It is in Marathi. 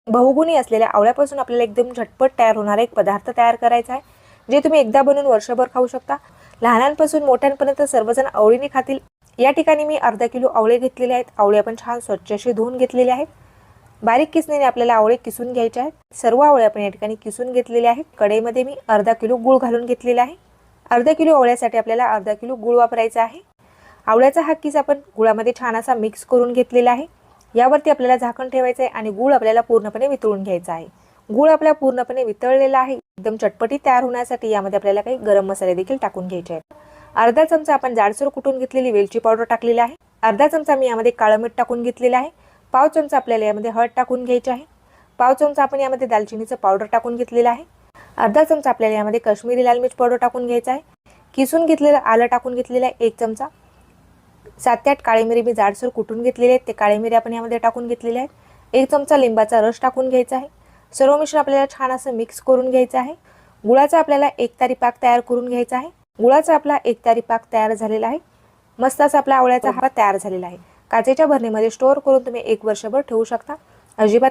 बहुगुणी असलेल्या आवळ्यापासून आपल्याला एकदम झटपट तयार होणारा एक पदार्थ तयार करायचा आहे, जे तुम्ही एकदा बनवून वर्षभर खाऊ शकता। लहानांपासून मोठ्यांपर्यंत सर्वजण आवडीने खातील। या ठिकाणी मी अर्धा किलो आवळे घेतलेले आहेत। आवळे आपण छान स्वच्छ असे धुवून घेतलेले आहेत। बारीक किसणीने आपल्याला आवळे किसून घ्यायचे आहेत। सर्व आवळे आपण या ठिकाणी किसून घेतलेले आहेत। कढईमध्ये मी अर्धा किलो गूळ घालून घेतलेला आहे। अर्धा किलो आवळ्यासाठी आपल्याला अर्धा किलो गूळ वापरायचा आहे। आवळ्याचा हा किस आपण गुळामध्ये छान असा मिक्स करून घेतलेला आहे। यावरती आपल्याला झाकण ठेवायचे आहे आणि गूळ आपल्याला पूर्णपणे वितळून घ्यायचा आहे। गूळ आपला पूर्णपणे वितळलेला आहे। एकदम चटपटी तयार होण्यासाठी यामध्ये आपल्याला काही गरम मसाले देखील टाकून घ्यायचे आहेत। अर्धा चमचा आपण जाडसर कुटून घेतलेली वेलची पावडर टाकलेली आहे। अर्धा चमचा मी यामध्ये काळं मीठ टाकून घेतलेलं आहे। पाव चमचा आपल्याला यामध्ये हळद टाकून घ्यायची आहे। पाव चमचा आपण यामध्ये दालचिनीचं पावडर टाकून घेतलेलं आहे। अर्धा चमचा आपल्याला यामध्ये काश्मीरी लाल मिर्च पावडर टाकून घ्यायचा आहे। किसून घेतलेलं आलं टाकून घेतलेलं आहे 1 चमचा। 7 ते 8 काळे मिरी मी जाडसर कुटून घेतलेले आहेत, ते काळे मिरी आपण यामध्ये टाकून घेतलेले आहेत। 1 चमचा लिंबाचा रस टाकून घ्यायचा आहे। सर्व मिश्रण आपल्याला छान असं मिक्स करून घ्यायचं आहे। गुळाचा आपल्याला एकतारी पाक तयार करून घ्यायचा आहे। गुळाचा आपला एकतारी पाक तयार झालेला आहे। मस्त असा आपला आवळ्याचा हा तयार झालेला आहे। काचेच्या भरणीमध्ये स्टोअर करून तुम्ही 1 वर्षभर ठेवू शकता। अजिबात